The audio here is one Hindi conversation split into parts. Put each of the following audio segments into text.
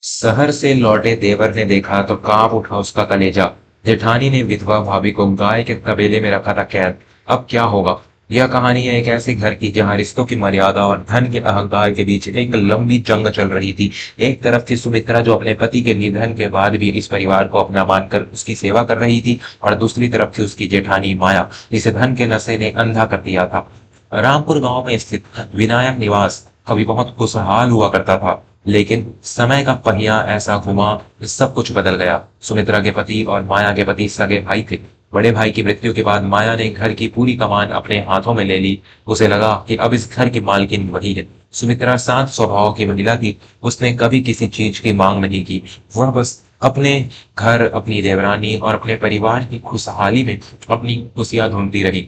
शहर से लौटे देवर ने देखा तो कांप उठा उसका कलेजा। जेठानी ने विधवा भाभी को गाय के तबेले में रखा था कैद। अब क्या होगा। यह कहानी है एक ऐसे घर की जहां रिश्तों की मर्यादा और धन के अहंकार के बीच एक लंबी जंग चल रही थी। एक तरफ थी सुमित्रा जो अपने पति के निधन के बाद भी इस परिवार को अपना मानकर उसकी सेवा कर रही थी, और दूसरी तरफ थी उसकी जेठानी माया, जिसे धन के नशे ने अंधा कर दिया था। रामपुर गांव में स्थित विनायक निवास कभी बहुत खुशहाल हुआ करता था, लेकिन समय का पहिया ऐसा घुमा कि सब कुछ बदल गया। सुमित्रा के पति और माया के पति सगे भाई थे। बड़े भाई की मृत्यु के बाद माया ने घर की पूरी कमान अपने हाथों में ले ली। उसे लगा कि अब इस घर की मालकिन वही है। सुमित्रा शांत स्वभाव की महिला थी। उसने कभी किसी चीज की मांग नहीं की। वह बस अपने घर, अपनी देवरानी और अपने परिवार की खुशहाली में अपनी खुशियां ढूंढती रही।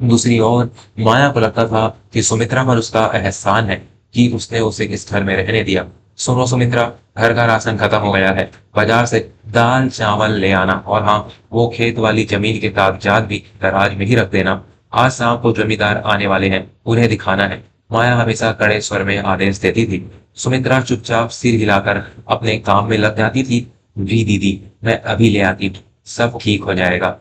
दूसरी ओर माया को लगता था कि सुमित्रा पर उसका एहसान है कि उसने उसे इस घर में रहने दिया। सुनो सुमित्रा, घर का राशन खत्म हो गया है। बाजार से दाल चावल ले आना, और हाँ, वो खेत वाली जमीन के कागजात भी दराज में ही रख देना। आज शाम को जमींदार आने वाले हैं, उन्हें दिखाना है। माया हमेशा कड़े स्वर में आदेश देती थी। सुमित्रा चुपचाप सिर हिलाकर अपने काम में लग जाती थी। जी दीदी, मैं अभी ले आती हूँ, सब ठीक हो जाएगा।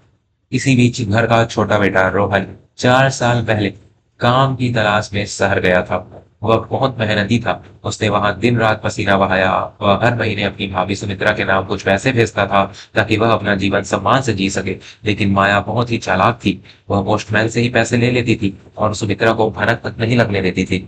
इसी बीच घर का छोटा बेटा रोहन 4 साल पहले काम की तलाश में शहर गया था। वह बहुत मेहनती था। उसने वहां दिन रात पसीना बहाया। वह हर महीने अपनी भाभी सुमित्रा के नाम कुछ पैसे भेजता था ताकि वह अपना जीवन सम्मान से जी सके। लेकिन माया बहुत ही चालाक थी। वह पोस्टमैन से ही पैसे ले लेती थी और सुमित्रा को भनक तक नहीं लगने देती थी।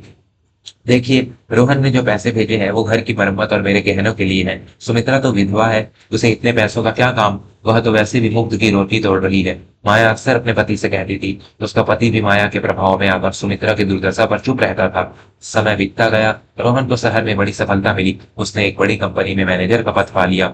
देखिए, रोहन ने जो पैसे भेजे हैं वो घर की मरम्मत और मेरे गहनों के लिए हैं। सुमित्रा तो विधवा है, उसे इतने पैसों का क्या काम। वह तो वैसे भी मुफ्त की रोटी तोड़ रही है। माया अक्सर अपने पति से कहती थी। उसका पति भी माया के प्रभाव में आकर सुमित्रा की दुर्दशा पर चुप रहता था। समय बीतता गया। रोहन को शहर में बड़ी सफलता मिली। उसने एक बड़ी कंपनी में मैनेजर का पद पा लिया।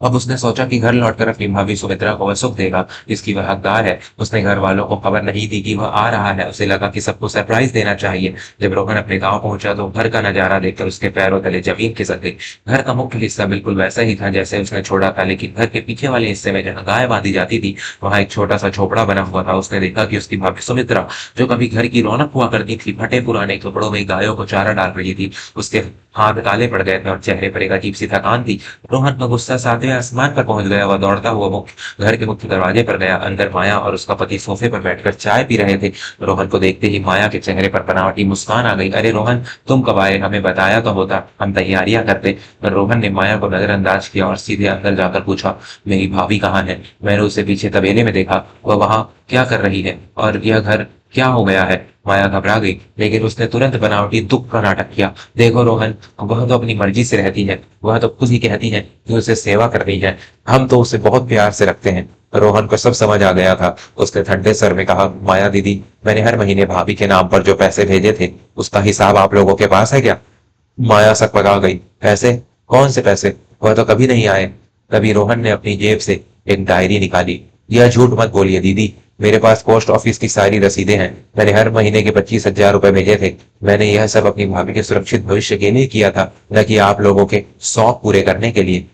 अब उसने सोचा कि घर लौटकर अपनी भाभी सुमित्रा को वह सुख देगा जिसकी वह हकदार है। उसने घर वालों को खबर नहीं दी कि वह आ रहा है। उसे लगा कि सबको सरप्राइज देना चाहिए। जब रोहन अपने गांव पहुंचा तो घर का नजारा देखकर उसके पैरों तले जमीन खिसक गई। घर का मुख्य हिस्सा बिल्कुल वैसा ही था जैसे उसने छोड़ा था, लेकिन घर के पीछे वाले हिस्से में जहाँ गाय बांधी जाती थी वहां एक छोटा सा झोपड़ा बना हुआ था। उसने देखा कि उसकी भाभी सुमित्रा, जो कभी घर की रौनक हुआ करती थी, फटे पुराने कपड़ों में गायों को चारा डाल रही थी। उसके हाथ काले पड़ गए थे और चेहरे पर एक अजीब सी थकान थी। रोहन का गुस्सा सातवें आसमान पर पहुंच गया। वह दौड़ता हुआ घर के मुख्य दरवाजे पर गया। अंदर माया और उसका पति सोफे पर बैठकर चाय पी रहे थे। रोहन को देखते ही माया के चेहरे पर बनावटी मुस्कान आ गई। अरे रोहन, तुम कब आए? हमें बताया तो होता, हम तैयारियां करते। पर रोहन ने माया को नजरअंदाज किया और सीधे अंदर जाकर पूछा, मेरी भाभी कहाँ है? मैंने उसे पीछे तबेले में देखा। वह वहां क्या कर रही है? और यह घर क्या हो गया है? माया घबरा गई, लेकिन उसने तुरंत बनावटी दुख का नाटक किया। देखो रोहन, वह तो अपनी मर्जी से रहती है। वह तो खुद ही कहती है कि उसे सेवा करनी है। हम तो उसे बहुत प्यार से रखते हैं। रोहन को सब समझ आ गया था। उसने ठंडे स्वर में कहा, माया दीदी, मैंने हर महीने भाभी के नाम पर जो पैसे भेजे थे उसका हिसाब आप लोगों के पास है क्या? माया सकपका गई। पैसे? कौन से पैसे? वह तो कभी नहीं आए। तभी रोहन ने अपनी जेब से एक डायरी निकाली। यह झूठ मत बोलिए दीदी, मेरे पास पोस्ट ऑफिस की सारी रसीदें हैं। मैंने हर महीने के 25,000 रुपए भेजे थे। मैंने यह सब अपनी भाभी के सुरक्षित भविष्य के लिए किया था, न कि आप लोगों के शौक पूरे करने के लिए।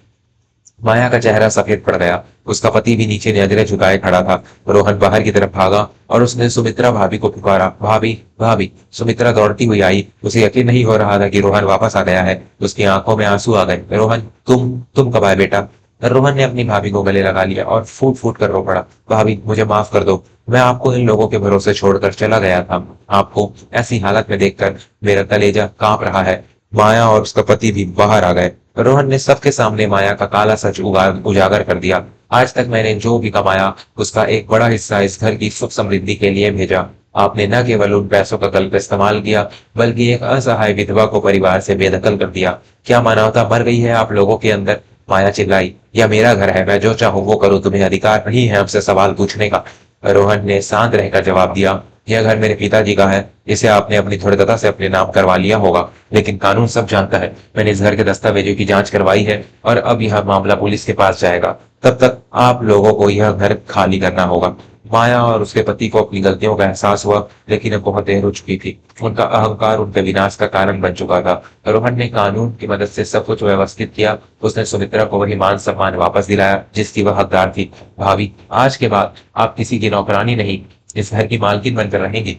माया का चेहरा सफेद पड़ गया। उसका पति भी नीचे नजरें झुकाए खड़ा था। रोहन बाहर की तरफ भागा और उसने सुमित्रा भाभी को पुकारा, भाभी भाभी। सुमित्रा दौड़ती हुई आई। उसे यकीन नहीं हो रहा था कि रोहन वापस आ गया है। उसकी आंखों में आंसू आ गए। रोहन, तुम कब आए बेटा? रोहन ने अपनी भाभी को गले लगा लिया और फूट फूट कर रो पड़ा। भाभी, मुझे माफ कर दो। मैं आपको इन लोगों के भरोसे छोड़कर चला गया था। आपको ऐसी हालत में देखकर मेरा कलेजा कांप रहा है। माया और उसका पति भी बाहर आ गए। रोहन ने सबके सामने माया का काला सच उजागर कर दिया। आज तक मैंने जो भी कमाया उसका एक बड़ा हिस्सा इस घर की सुख समृद्धि के लिए भेजा। आपने न केवल उन पैसों का गलत इस्तेमाल किया, बल्कि एक असहाय विधवा को परिवार से बेदखल कर दिया। क्या मानवता मर गई है आप लोगों के अंदर? माया चिल्लाई, यह मेरा घर है, मैं जो चाहूं वो करूं। तुम्हें अधिकार नहीं है हमसे सवाल पूछने का। रोहन ने शांत रहकर जवाब दिया, यह घर मेरे पिताजी का है। इसे आपने अपनी दृढ़ता से अपने नाम करवा लिया होगा, लेकिन कानून सब जानता है। मैंने इस घर के दस्तावेजों की जांच करवाई है और अब यह मामला पुलिस के पास जाएगा। तब तक आप लोगों को यह घर खाली करना होगा। माया और उसके पति को अपनी गलतियों का एहसास हुआ, लेकिन अब बहुत देर हो चुकी थी। उनका अहंकार उनके विनाश का कारण बन चुका था। रोहन ने कानून की मदद से सब कुछ व्यवस्थित किया। उसने सुमित्रा को वही मान सम्मान वापस दिलाया जिसकी वह हकदार थी। भाभी, आज के बाद आप किसी की नौकरानी नहीं, इस घर की मालकिन बनकर रहेंगी।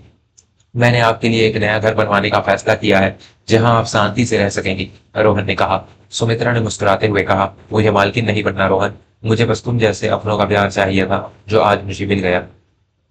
मैंने आपके लिए एक नया घर बनवाने का फैसला किया है जहां आप शांति से रह सकेंगी। रोहन ने कहा, सुमित्रा ने मुस्कुराते हुए कहा, मुझे मालकिन नहीं बनना रोहन। मुझे बस तुम जैसे अपनों का प्यार चाहिए था, जो आज मुझे मिल गया।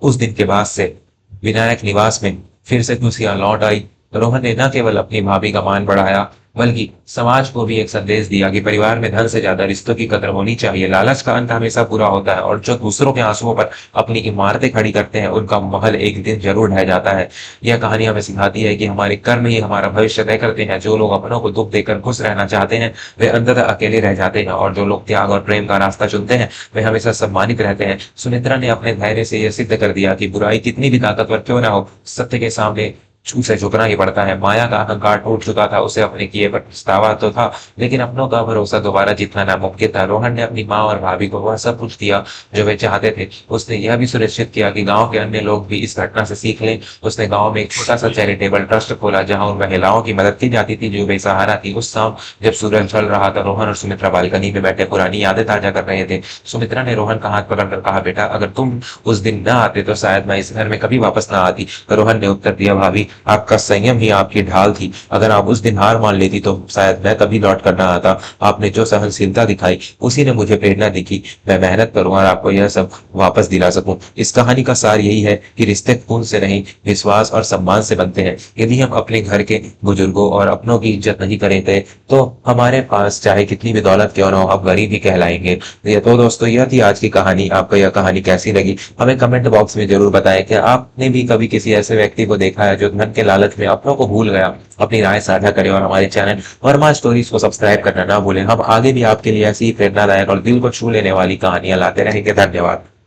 उस दिन के बाद से विनायक निवास में फिर से खुशियां लौट आई। रोहन ने न केवल अपनी भाभी का मान बढ़ाया, बल्कि समाज को भी एक संदेश दिया कि परिवार में धन से ज्यादा रिश्तों की कदर होनी चाहिए। लालच का अंत हमेशा बुरा होता है, और जो दूसरों के आंसुओं पर अपनी इमारतें खड़ी करते हैं, उनका महल एक दिन जरूर ढह जाता है। यह कहानी हमें सिखाती है कि हमारे कर्म ही हमारा भविष्य तय करते हैं। जो लोग अपनों को दुख देकर खुश रहना चाहते हैं, वे अंततः अकेले रह जाते हैं, और जो लोग त्याग और प्रेम का रास्ता चुनते हैं, वे हमेशा सम्मानित रहते हैं। सुमित्रा ने अपने धैर्य से यह सिद्ध कर दिया कि बुराई कितनी भी ताकतवर क्यों ना हो, सत्य के सामने उसे झुकना ही पड़ता है। माया का अहंकार टूट चुका था, उसे अपने किए पर पछतावा तो था, लेकिन अपनों का भरोसा दोबारा जीतना नामुमकिन था। रोहन ने अपनी माँ और भाभी को वह सब कुछ दिया जो वे चाहते थे। उसने यह भी सुनिश्चित किया कि गांव के अन्य लोग भी इस घटना से सीख लें। उसने गांव में एक छोटा सा चैरिटेबल ट्रस्ट खोला, जहां उन महिलाओं की मदद की जाती थी जो बेसहारा थी। उस शाम जब सूरज ढल रहा था, रोहन और सुमित्रा बालकनी में बैठे पुरानी यादें ताजा कर रहे थे। सुमित्रा ने रोहन का हाथ पकड़कर कहा, बेटा, अगर तुम उस दिन न आते तो शायद मैं इस घर में कभी वापस न आती। रोहन ने उत्तर दिया, भाभी, आपका संयम ही आपकी ढाल थी। अगर आप उस दिन हार मान लेती तो शायद मैं कभी लौट कर ना आता। आपने जो सहनशीलता दिखाई, उसी ने मुझे प्रेरणा दी कि मैं मेहनत करूं और आपको यह सब वापस दिला सकूं। इस कहानी का सार यही है कि रिश्ते खून से नहीं, विश्वास और सम्मान से बनते हैं। यदि हम अपने घर के बुजुर्गों और अपनों की इज्जत नहीं करेंगे, तो हमारे पास चाहे कितनी भी दौलत क्यों ना हो, अब गरीब ही कहलाएंगे। तो दोस्तों, यह थी आज की कहानी। आपको यह कहानी कैसी लगी, हमें कमेंट बॉक्स में जरूर बताएं। कि आपने भी कभी किसी ऐसे व्यक्ति को देखा है जो धन के लालच में अपनों को भूल गया? अपनी राय साझा करें, और हमारे चैनल वर्मा स्टोरीज को सब्सक्राइब करना ना भूलें। हम आगे भी आपके लिए ऐसी ही प्रेरणादायक और दिल को छू लेने वाली कहानियां लाते रहेंगे। धन्यवाद।